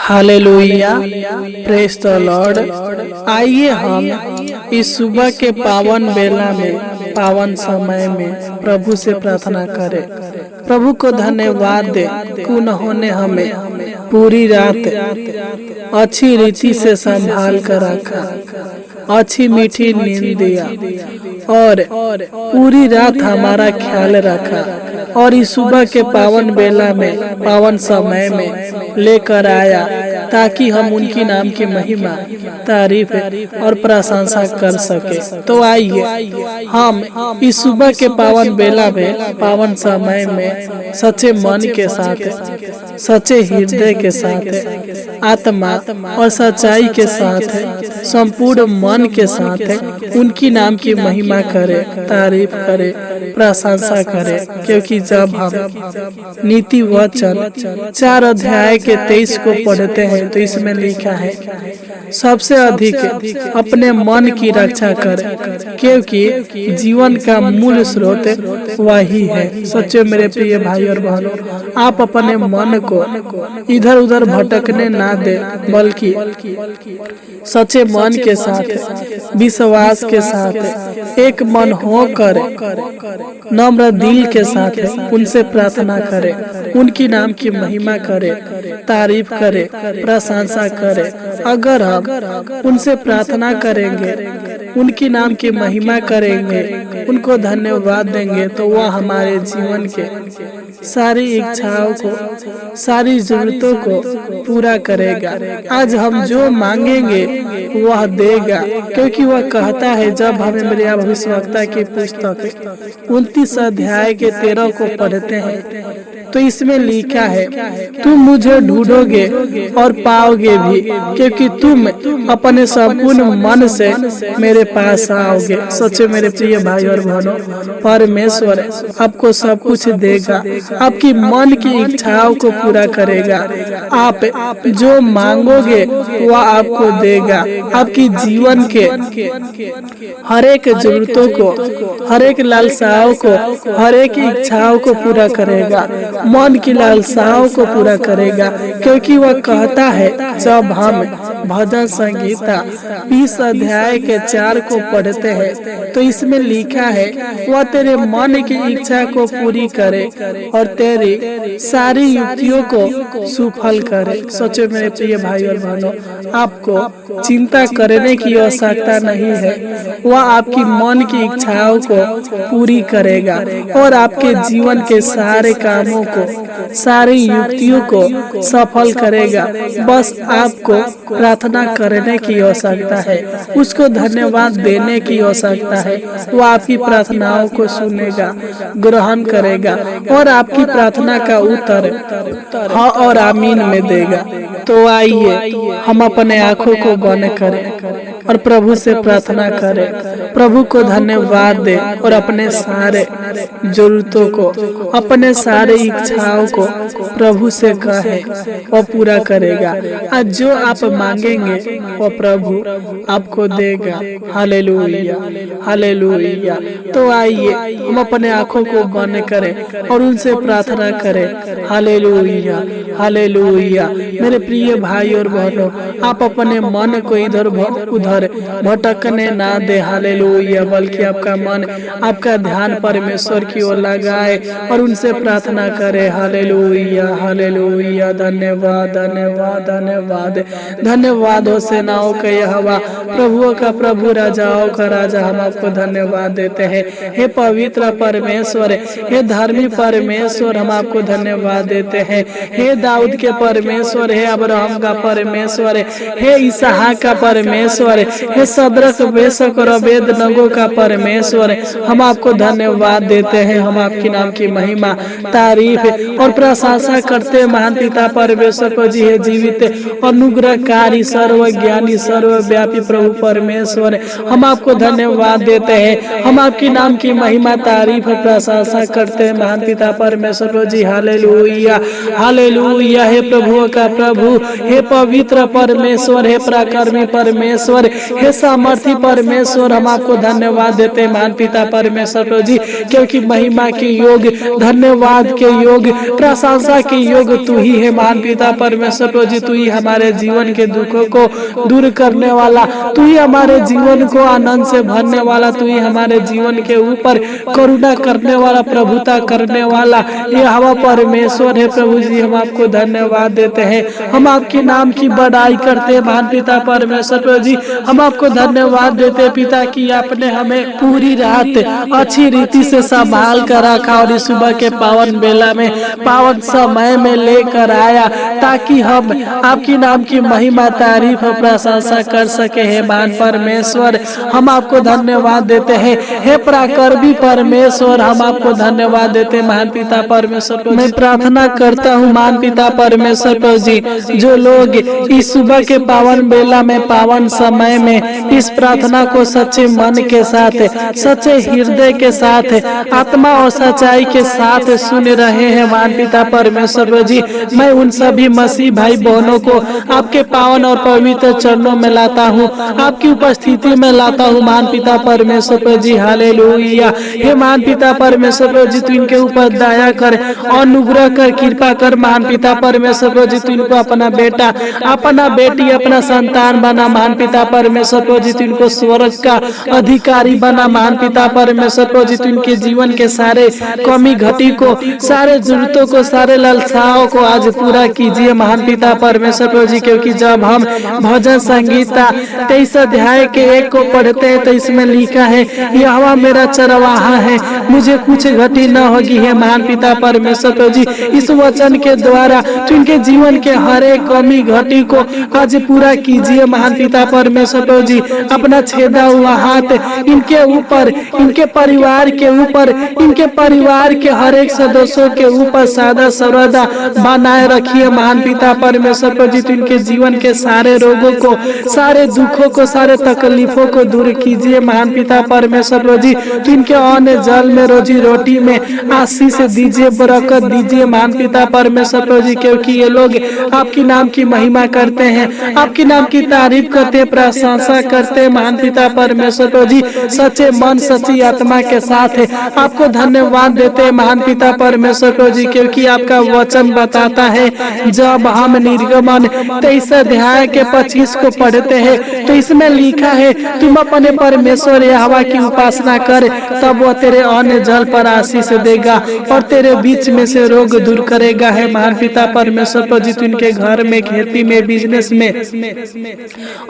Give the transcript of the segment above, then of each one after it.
Hallelujah, praise the Lord. आइए हम इस सुबह के पावन बेला में, पावन समय में प्रभु से प्रार्थना करें। प्रभु को धन्यवाद दे कि उन्होंने हमें पूरी रात अच्छी रीति से संभाल कर रखा, अच्छी मीठी नींद दिया और पूरी रात हमारा ख्याल रखा और इस सुबह के पावन बेला में, पावन समय में लेकर आया ताकि हम उनकी नाम की महिमा, तारीफ और प्रशंसा कर सके। तो आइए हम इस सुबह के पावन बेला में, पावन समय में सच्चे मन के साथ, सच्चे हृदय के साथ, आत्मा और सच्चाई के साथ, संपूर्ण मन के साथ उनकी नाम की महिमा करे, तारीफ करे, प्रशंसा करे। क्योंकि जब हम नीति वचन 4 अध्याय के 23 को पढ़ते हैं तो इसमें लिखा है, सबसे अधिक अपने मन की रक्षा करे, क्योंकि जीवन का मूल स्रोत वही है। सच्चे मेरे प्रिय भाई और बहनों, आप अपने मन को इधर उधर भटकने ना दे, बल्कि सच्चे मन के साथ, विश्वास के साथ, एक मन होकर नम्र दिल के साथ उनसे प्रार्थना करे, उनकी नाम की महिमा करे, तारीफ करे, प्रशंसा करे। अगर हम उनसे प्रार्थना करेंगे, उनकी नाम की महिमा करेंगे, उनको धन्यवाद देंगे, तो वह हमारे जीवन के सारी इच्छाओं को, सारी जरूरतों को पूरा करेगा। आज हम जो मांगेंगे वह देगा, क्योंकि वह कहता है, जब हम यिर्मयाह भविष्यवक्ता की पुस्तक 29 अध्याय के 13 को पढ़ते हैं तो इसमें लिखा है, तुम मुझे ढूंढोगे और पाओगे भी, क्योंकि तुम अपने संपूर्ण मन से मेरे पास आओगे। सच्चे मेरे प्रिय भाई और बहनों, परमेश्वर आपको सब कुछ देगा, आपकी मन की इच्छाओं को पूरा करेगा। आप जो मांगोगे वह आपको देगा। आपकी जीवन के हर एक जरूरतों को, हर एक लालसाओं को, हर एक इच्छाओं को पूरा करेगा, मन की लालसाओं को पूरा करेगा। क्योंकि वह कहता है, जब हम भजन संगीता 20 अध्याय के 4 को पढ़ते हैं तो इसमें लिखा है, वह तेरे मन की इच्छा को पूरी करे और तेरी सारी युक्तियों को सुफल करे। सोचो मेरे प्रिय भाई और बहनों, आपको चिंता करने की आवश्यकता नहीं है, वह आपकी मन की इच्छाओं को पूरी करेगा और आपके जीवन के सारे कामों को, सारी युक्तियों को सफल करेगा। बस आपको प्रार्थना करने की आवश्यकता है, उसको धन्यवाद देने की आवश्यकता है। वो आपकी प्रार्थनाओं को सुनेगा, ग्रहण करेगा और आपकी प्रार्थना का उत्तर हाँ और आमीन में देगा। तो आइए हम अपने आंखों को बंद करें और प्रभु से प्रार्थना करें, प्रभु को धन्यवाद दे और अपने सारे जरूरतों को, अपने सारे इच्छाओं को प्रभु से कहे, वो पूरा करेगा। आज जो आप मांगेंगे वो प्रभु आपको देगा। Hallelujah, hallelujah. तो आइए हम अपने आंखों को बंद करें और उनसे प्रार्थना करें। Hallelujah, hallelujah. मेरे प्रिय भाई और बहनों, आप अपने मन को इधर उधर भटकने ना दे। हालेलुया। बल्कि आपका मन, आपका ध्यान परमेश्वर की ओर लगाए और उनसे प्रार्थना करे। Hallelujah, hallelujah. धन्यवाद, धन्यवाद, धन्यवाद, धन्यवाद हो सेनाओं का यहोवा, प्रभुओं का प्रभु, राजाओं का राजा। हम आपको धन्यवाद देते हैं। हे पवित्र परमेश्वर, हे धर्मी परमेश्वर, हम आपको धन्यवाद देते हैं। हे दाऊद के परमेश्वर, हे अब्राहम का परमेश्वर, हे इसहाक का परमेश्वर, हे सदरक मेशक और अबेदनगो का परमेश्वर, हम आपको धन्यवाद देते हैं। हम आपकी नाम की महिमा, तारीफ और प्रशंसा करते हैं। महान पिता परमेश्वर को, जी है जीवित, अनुग्रहकारी, सर्वज्ञानी, सर्वव्यापी प्रभु परमेश्वर, हम आपको धन्यवाद देते हैं। हम आपकी नाम की महिमा, तारीफ और प्रशंसा करते हैं। महान पिता परमेश्वर को, जी हालेलुया, हालेलुया। हे प्रभुओं का प्रभु, हे पवित्र परमेश्वर, हे पराक्रमी परमेश्वर, हे सामर्थी परमेश्वर, हम आपको धन्यवाद देते हैं महान पिता परमेश्वर प्रभु जी, क्योंकि महिमा के योग, धन्यवाद के योग, प्रशंसा के योग तू ही है महान पिता परमेश्वर प्रभु जी। तू ही हमारे जीवन के दुखों को दूर करने वाला, तू ही हमारे जीवन को आनंद से भरने वाला, तू ही हमारे जीवन के ऊपर करुणा करने वाला, प्रभुता करने वाला ये हवा परमेश्वर है प्रभु जी। हम आपको धन्यवाद देते हैं, हम आपके नाम की बड़ाई करते हैं महान पिता परमेश्वर प्रभु जी। हम आपको धन्यवाद देते हैं पिता कि आपने हमें पूरी रात अच्छी रीति से संभाल कर रखा और इस सुबह के पावन बेला में, पावन समय में लेकर आया, ताकि हम आपकी नाम की महिमा, तारीफ और प्रशंसा कर सके हैं महान परमेश्वर। हम आपको धन्यवाद देते हैं, हे पराक्रमी परमेश्वर, हम आपको धन्यवाद देते हैं महान पिता परमेश्वर। मैं प्रार्थना करता हूँ महान पिता परमेश्वर प्रभु जी, जो लोग इस सुबह के पावन बेला में, पावन समय में इस प्रार्थना को सच्चे मन के साथ, सच्चे हृदय के साथ, आत्मा और सच्चाई के साथ सुन रहे हैं महान पिता परमेश्वर प्रभु जी, मैं उन सभी मसीह भाई बहनों को आपके पावन और पवित्र चरणों में लाता हूँ, आपकी उपस्थिति में लाता हूँ महान पिता परमेश्वर प्रभु जी। हालेलुया। हे महान पिता परमेश्वर प्रभु जी, तू इनके ऊपर दया कर, अनुग्रह कर, कृपा कर महान पिता परमेश्वर प्रभु जी। तू इनको अपना बेटा, अपना बेटी, अपना संतान बना महान पिता परमेश्वर प्रभु जी। तू इनको स्वर्ग का अधिकारी बना महान पिता परमेश्वर प्रभु जी। तू इनके जीवन के सारे कमी घटी को, सारे जरूरतों को, सारे लालसाओं को आज पूरा कीजिए महान पिता परमेश्वर प्रभु जी। क्योंकि जब हम भजन संगीता 23 अध्याय के 1 को पढ़ते हैं तो इसमें लिखा है, यहोवा मेरा चरवाहा है, मुझे कुछ घटी न होगी है महान पिता परमेश्वर प्रभु जी। इस वचन के द्वारा तू इनके जीवन के हर एक कमी घटी को आज पूरा कीजिए महान पिता परमेश्वर प्रभु जी। अपना छेदा हुआ हाथ इनके ऊपर, इनके परिवार के ऊपर, इनके परिवार के हर एक सदस्यों के ऊपर सदा सर्वदा बनाए रखिए महान पिता परमेश्वर प्रभु जी। तो इनके जीवन के सारे रोगों को, सारे दुखों को, सारे तकलीफों को दूर कीजिए महान पिता परमेश्वर प्रभु जी। तो इनके अन्न जल में, रोजी रोटी में आशीष दीजिए, बरकत दीजिए महान पिता परमेश्वर प्रभु जी। क्योंकि ये लोग आपकी नाम की महिमा करते हैं, आपकी नाम की तारीफ करते हैं, प्रशंसा करते हैं महान पिता परमेश्वर प्रभु जी। सच्चे मन, सच्ची आत्मा के साथ आपको धन्यवाद देते हैं महान पिता परमेश्वर प्रभु जी। क्योंकि आपका वचन बताता है, जब हम निर्गमन 23 अध्याय के 25 को पढ़ते हैं तो इसमें लिखा है, तुम अपने परमेश्वर यहोवा की उपासना कर, तब वह तेरे अन्न जल पर आशीष देगा और तेरे बीच में से रोग दूर करेगा है महान पिता परमेश्वर प्रभु जी। इनके घर में, खेती में, बिजनेस में,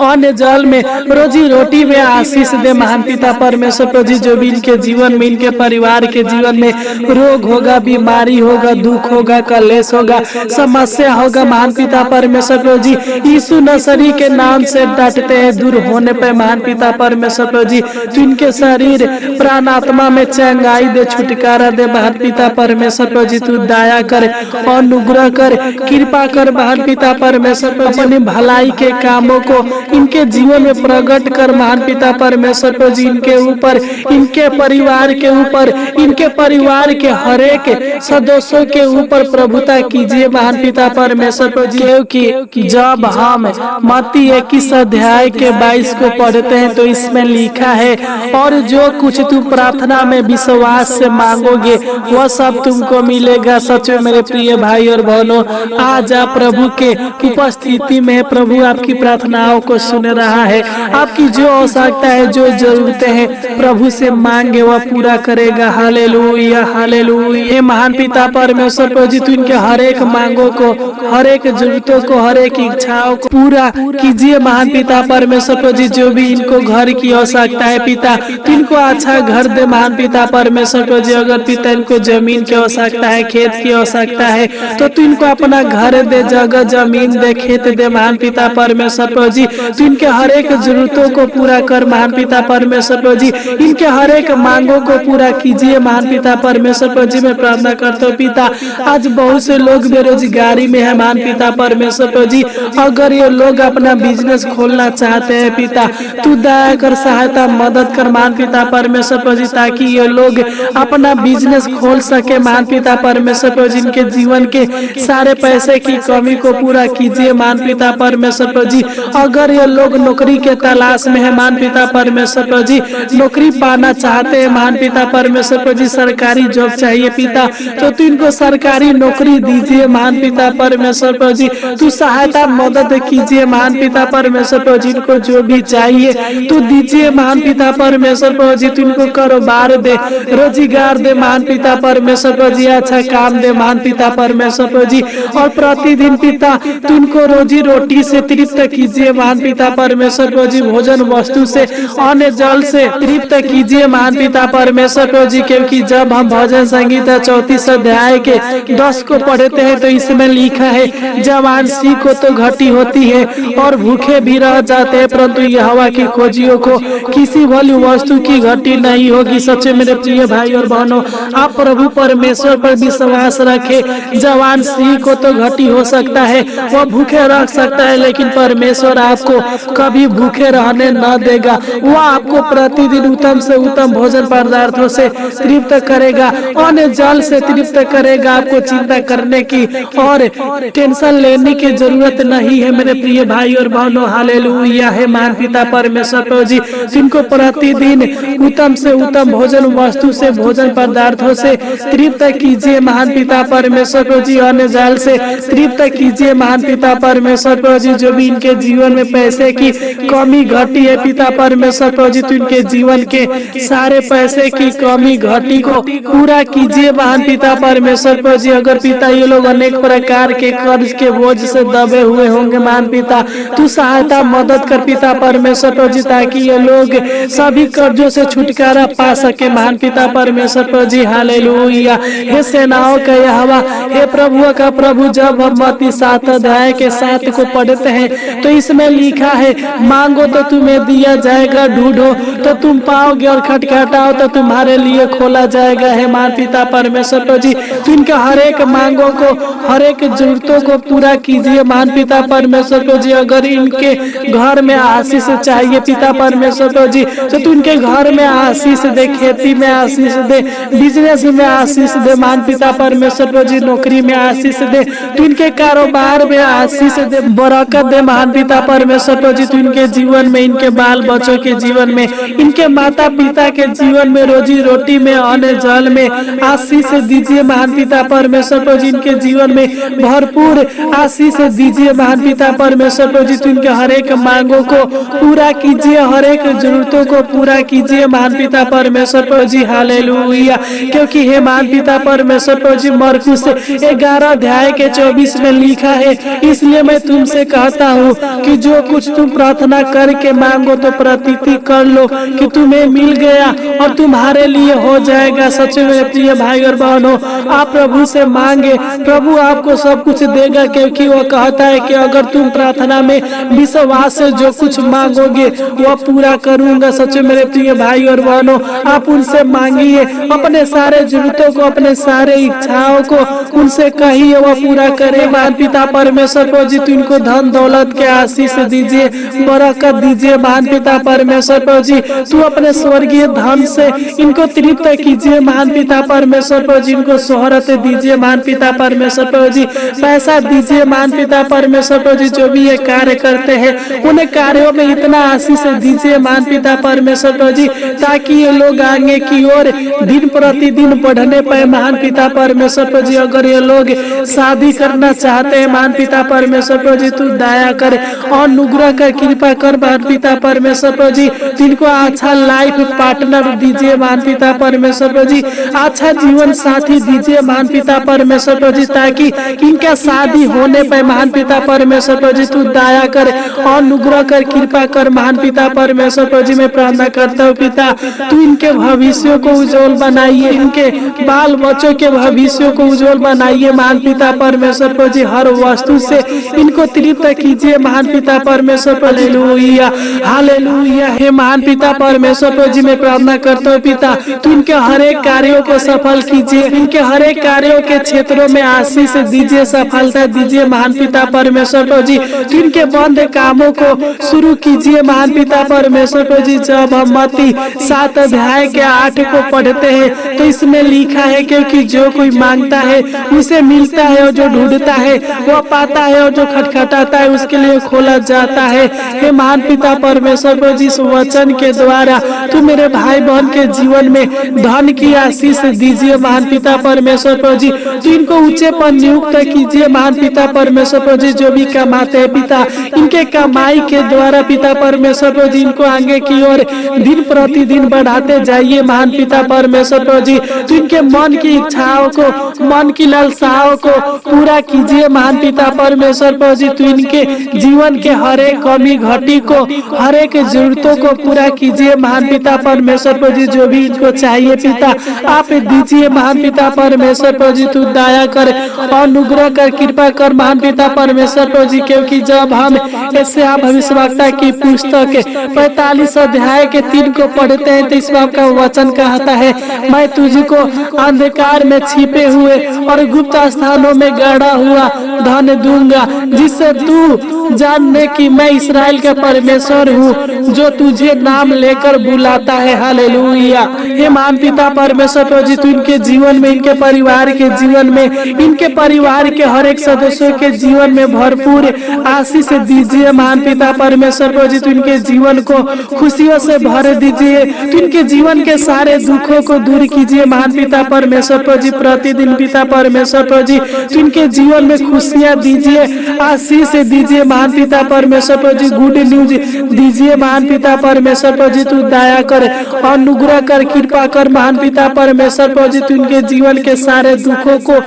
अन्न जल में, रोजी रोटी में आशीष दे महान पिता परमेश्वर प्रभु जी। जो भी इनके जीवन में, इनके परिवार के जीवन में रोग होगा, बीमारी होगा, दुख होगा, कलेश होगा, समस्या होगा महान पिता परमेश्वर प्रभु जी, यीशु नसरी के नाम से डांटते हैं, दूर होने पे महान पिता परमेश्वर प्रभु जी। तो इनके शरीर, प्राण, आत्मा में चंगाई दे, छुटकारा दे महान पिता परमेश्वर प्रभु जी। तू दया कर, अनुग्रह कर, कृपा कर महान पिता परमेश्वर प्रभु जी। अपनी भलाई के कामों को इनके जीवन में प्रकट कर महान पिता परमेश्वर प्रभु जी। इनके ऊपर, इनके परिवार के ऊपर, इनके परिवार के हर एक सदस्यों के ऊपर प्रभुता कीजिए महान पिता परमेश्वर प्रभु जी। क्योंकि जब हम मत्ती 21 अध्याय के 22 को पढ़ते हैं तो इसमें लिखा है, और जो कुछ तुम प्रार्थना में विश्वास से मांगोगे वह सब तुमको मिलेगा। सच में मेरे प्रिय भाई और बहनों, आज आप प्रभु के उपस्थिति में, प्रभु आपकी प्रार्थनाओं को सुन रहा है। आपकी जो आवश्यकता है, जो जरूरतें हैं, प्रभु से मांगे वह पूरा करेगा। Hallelujah, hallelujah. हे महान पिता परमेश्वर प्रभु जी, तू इनके हर एक मांगों को, हर एक जरूरतों को, हर एक इच्छाओं को पूरा कीजिए महान पिता परमेश्वर प्रभु जी। जो भी इनको घर की आवश्यकता है पिता, तो इनको अच्छा घर दे महान पिता परमेश्वर प्रभु जी। अगर पिता इनको जमीन की आवश्यकता है, खेत की आवश्यकता है, तो तू इनको अपना घर दे, जगह, जमीन दे, खेत दे महान पिता परमेश्वर प्रभु जी। तू इनके हर एक जरूरतों को पूरा कर महान पिता परमेश्वर प्रभु जी। इनके हर एक मांगों को पूरा कीजिए महान पिता परमेश्वर प्रभु जी। मैं प्रार्थना करता हूँ पिता, आज बहुत से लोग बेरोजगारी में है महान पिता परमेश्वर प्रभु जी। अगर ये लोग अपना बिजनेस खोलना चाहते हैं पिता, तू दया कर, सहायता, मदद कर महान पिता परमेश्वर प्रभु जी, ताकि ये लोग अपना बिजनेस खोल सके महान पिता परमेश्वर प्रभु जी। इनके जीवन के सारे पैसे की कमी को पूरा कीजिए महान पिता परमेश्वर प्रभु जी। अगर ये लोग नौकरी के तलाश में है महान पिता परमेश्वर प्रभु जी, नौकरी पाना चाहते हैं महान पिता परमेश्वर प्रभु जी, सरकारी जॉब चाहिए पिता, तो तू इनको सरकारी नौकरी दीजिए महान पिता परमेश्वर प्रभु जी, तू सहायता मदद कीजिए महान पिता परमेश्वर प्रभु जी, इनको जो भी चाहिए तू दीजिए महान पिता परमेश्वर प्रभु जी, तू इनको कारोबार दे, रोजगार दे महान पिता परमेश्वर प्रभु जी, अच्छा काम दे महान पिता परमेश्वर प्रभु जी, और प्रतिदिन पिता तू इनको रोजी रोटी से तृप्त कीजिए महान पिता परमेश्वर प्रभु जी, भोजन वस्तु से अन्न जल से तृप्त कीजिए महान पिता परमेश्वर प्रभु जी, क्योंकि जब हम भजन संगीता 34 अध्याय के 10 को पढ़ते हैं तो इसमें लिखा है, जवान सी को तो घटी होती है और भूखे भी रह जाते हैं, परंतु यहोवा की खोजियों को किसी भली वस्तु की घटी नहीं होगी। सच्चे मेरे प्रिय भाई और बहनों, आप प्रभु परमेश्वर पर विश्वास रखे। जवान सी को तो घटी हो सकता है, वो भूखे रह सकता है, लेकिन परमेश्वर आपको कभी भूखे रहने न देगा। वो आपको प्रतिदिन उत्तम से उत्तम भोजन पदार्थों से तृप्त करेगा, अन्न जल से तृप्त करेगा। आपको चिंता करने की और टेंशन लेने की जरूरत नहीं है मेरे प्रिय भाई और बहनों। हालेलुया है महान पिता परमेश्वर प्रभु जी, जिनको प्रतिदिन उत्तम से उत्तम भोजन वस्तु से भोजन पदार्थों से तृप्त कीजिए महान पिता परमेश्वर प्रभु जी, अन्न जल से तृप्त कीजिए महान पिता परमेश्वर प्रभु जी। जो भी इनके जीवन में पैसे की कमी घटी है पिता परमेश्वर प्रभु जी, तो इनके जीवन के सारे पैसे की कमी घटी को पूरा कीजिए महान पिता परमेश्वर प्रभु जी। अगर पिता ये लोग अनेक प्रकार के कर्ज के बोझ से दबे हुए होंगे महान पिता, तू सहायता मदद कर पिता परमेश्वर प्रभु जी, ताकि ये लोग सभी कर्जों से छुटकारा पा सके महान पिता परमेश्वर प्रभु जी। हालेलुया। हे सेनाओं का यहोवा, हे प्रभु का प्रभु, जब हम मत्ती 7 अध्याय के 7 को पढ़ते हैं तो इसमें लिखा है, मांगो तो तुम्हें दिया जाएगा, ढूंढो तो तुम पाओगे, और खटखटाओ तो तुम्हारे लिए खोला जाएगा। है महान पिता परमेश्वर प्रभु जी, तो इनका हर एक मांगों को, हर एक जरूरतों को पूरा कीजिए महान पिता परमेश्वर प्रभु जी। अगर इनके घर में आशीष चाहिए पिता परमेश्वर प्रभु जी, तो तू इनके घर में आशीष दे, खेती में आशीष दे, बिजनेस में आशीष दे महान पिता परमेश्वर प्रभु जी, नौकरी में आशीष दे, तू इनके कारोबार में आशीष दे, बरकत दे महान पिता परमेश्वर प्रभु जी। तू इनके जीवन में, इनके बाल बच्चों के जीवन में, इनके माता पिता के जीवन में, रोजी रोटी में, अन्न जल में आशीष दीजिए महान पिता परमेश्वर प्रभु जी। इनके जीवन में भरपूर आशीष दीजिए महान पिता परमेश्वर प्रभु जी। तू इनके हर एक मांगों को पूरा कीजिए, हर एक जरूरतों को पूरा कीजिए महान पिता परमेश्वर प्रभु जी। हालेलुया। क्योंकि हे महान पिता परमेश्वर प्रभु जी, मरकुस 11 अध्याय के 24 में लिखा है, इसलिए मैं तुमसे कहता हूँ कि जो कुछ तुम प्रार्थना करके मांगो तो प्रतीति कर लो कि तुम्हें मिल गया और तुम्हारे लिए हो जाएगा। सच में प्रिय भाई और बहनों, आप प्रभु से मांगे, प्रभु आपको सब कुछ देगा, क्योंकि वो कहता है कि अगर तुम प्रार्थना में विश्वास से जो कुछ मांगोगे वह पूरा करूंगा। सच में मेरे प्रिय भाई और बहनों, आप उनसे मांगिए, अपने सारे जरूरतों को, अपने सारे इच्छाओं को उनसे कहिए, वह पूरा करे महान पिता परमेश्वर प्रभु जी। तू इनको धन दौलत के आशीष दीजिए, बरकत दीजिए महान पिता परमेश्वर प्रभु जी। तू अपने स्वर्गीय धन से इनको तृप्त कीजिए महान पिता परमेश्वर प्रभु जी। इनको शोहरत दीजिए महान पिता परमेश्वर प्रभु जी, पैसा दीजिए महान पिता परमेश्वर प्रभु जी। जो भी ये कार्य करते हैं उन्हें कार्यों में इतना आशीष दीजिए महान पिता परमेश्वर प्रभु जी, ताकि ये लोग आगे की ओर दिन प्रतिदिन बढ़ने पाए महान पिता परमेश्वर प्रभु जी। अगर ये लोग शादी करना चाहते हैं महान पिता परमेश्वर प्रभु जी, तू दया कर और अनुग्रह कर, कृपा कर महान पिता परमेश्वर प्रभु जी। इनको अच्छा लाइफ पार्टनर दीजिए महान पिता परमेश्वर प्रभु जी, अच्छा जीवन साथी दीजिए महान पिता परमेश्वर प्रभु जी, ताकि इनका शादी होने पे महान पिता परमेश्वर प्रभु जी तू दया कर और अनुग्रह कर, कृपा कर महान पिता परमेश्वर प्रभु जी। मैं प्रार्थना करता हूँ पिता, तू इनके भविष्य को उज्जवल बनाइए, इनके बाल बच्चों के भविष्य को उज्जवल बनाइए महान पिता परमेश्वर प्रभु जी। हर वस्तु से इनको तृप्त कीजिए महान पिता परमेश्वर प्रभु। Hallelujah, hallelujah. हे महान पिता परमेश्वर प्रभु जी, मैं प्रार्थना करता हूँ पिता, तू इनके हर एक कार्यों को सफल कीजिए, इनके हर एक कार्यों के क्षेत्रों में आशीष दीजिए, सफलता दीजिए महान पिता परमेश्वर प्रभु जी। इनके बंद कामों को शुरू कीजिए महान पिता परमेश्वर प्रभु जी। जब हम मत्ती 7 अध्याय के 8 को पढ़ते हैं तो इसमें लिखा है, क्योंकि जो कोई मांगता है उसे मिलता है, और जो ढूंढता है वह पाता है, और जो खटखटाता है उसके लिए खोला जाता है। हे महान पिता परमेश्वर प्रभु जी, इस वचन के द्वारा तू मेरे भाई बहन के जीवन में धन की आशीष दीजिए महान पिता परमेश्वर प्रभु जी। तू इनको ऊंचे पर नियुक्त कीजिए महान पिता परमेश्वर प्रभु जी। जो भी कमाते हैं पिता, इनके कमाई के द्वारा पिता परमेश्वर प्रभु जी इनको आगे की ओर दिन प्रतिदिन बढ़ाते जाइए महान पिता परमेश्वर प्रभु जी। तू इनके मन की इच्छाओं को, मन की लालसाओं को पूरा कीजिए महान पिता परमेश्वर प्रभु जी। तू इनके जीवन के हर एक कमी घटी को, हर एक जरूरतों को पूरा कीजिए महान पिता परमेश्वर प्रभु जी। जो भी इनको चाहिए पिता आप दीजिए महान पिता परमेश्वर प्रभु जी। तू दया कर, अनुग्रह कर, कृपा कर महान पिता परमेश्वर प्रभु जी। क्योंकि जब हम यशायाह भविष्यवक्ता की पुस्तक 45 अध्याय के 3 को पढ़ते हैं तो इस बात का वचन कहता है, मैं तुझको अंधकार में छिपे हुए और गुप्त स्थानों में गड़ा हुआ धन दूंगा, जिससे तू जानने की मैं इस्राएल का परमेश्वर हूँ जो तुझे नाम लेकर बुलाता है। हालेलुया। हे महान पिता परमेश्वर प्रभु जी, तू इनके जीवन में, इनके परिवार के जीवन में, इनके परिवार के हर एक सदस्यों के जीवन में भरपूर आशीष दीजिए महान पिता परमेश्वर प्रभु जी। तू इनके जीवन को खुशियों से भर दीजिए, तू इनके जीवन के सारे दुखों को दूर कीजिए महान पिता परमेश्वर प्रभु जी। प्रतिदिन पिता परमेश्वर प्रभु जी तू इनके जीवन में खुशियां दीजिए, आशीष दीजिए महान पिता परमेश्वर प्रभु जी। गुड न्यूज दीजिए महान पिता परमेश्वर प्रभु जी। तू दया कर, अनुग्रह कर, कृपा कर महान पिता परमेश्वर प्रभु जी। तू इनके जीवन के सारे दुखों को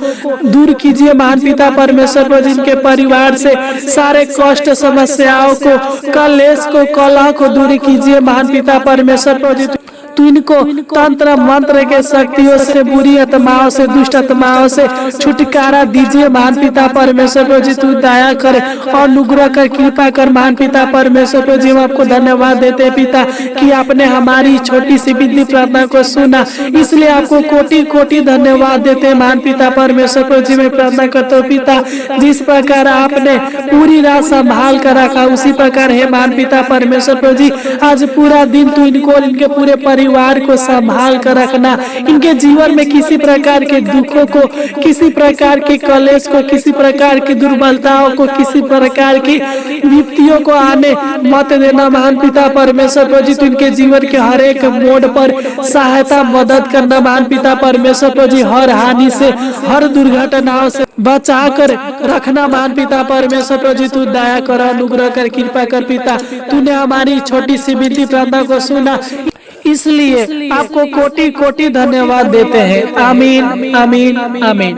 दूर कीजिए महान पिता परमेश्वर प्रभु जी। इनके परिवार से सारे कष्ट, समस्याओं को, कलेश को, कलह को दूर कीजिए महान पिता परमेश्वर प्रभु जी। तू इनको तंत्र मंत्र के शक्तियों से, बुरी आत्माओं से, दुष्ट आत्माओं से छुटकारा दीजिए महान पिता परमेश्वर प्रभु जी। तू दया कर, अनुग्रह कर, कृपा कर महान पिता परमेश्वर प्रभु जी। हम आपको धन्यवाद देते हैं पिता कि आपने हमारी छोटी सी विनती प्रार्थना को सुना, इसलिए आपको कोटि कोटि धन्यवाद देते हैं महान पिता परमेश्वर प्रभु जी। मैं प्रार्थना करता हूँ पिता, जिस प्रकार आपने पूरी रात संभाल कर रखा उसी प्रकार है महान पिता परमेश्वर प्रभु जी। आज पूरा दिन तू इनको, इनके पूरे परिवार को संभाल कर रखना, इनके जीवन में किसी प्रकार के दुखों को, किसी प्रकार के कलेश को, किसी प्रकार की दुर्बलताओं को, किसी प्रकार की विपत्तियों को आने मत देना महान पिता परमेश्वर प्रभु जी। तो इनके जीवन के हर एक मोड़ पर सहायता, मदद करना महान पिता परमेश्वर प्रभु जी। हर हानि से, हर दुर्घटनाओं से बचा कर रखना महान पिता परमेश्वर प्रभु जी। तू दया कर, अनुग्रह कर, कृपा कर पिता। तूने हमारी छोटी सी विनती प्रार्थना को सुना, इसलिए आपको कोटि कोटि धन्यवाद देते हैं। आमीन, आमीन, आमीन।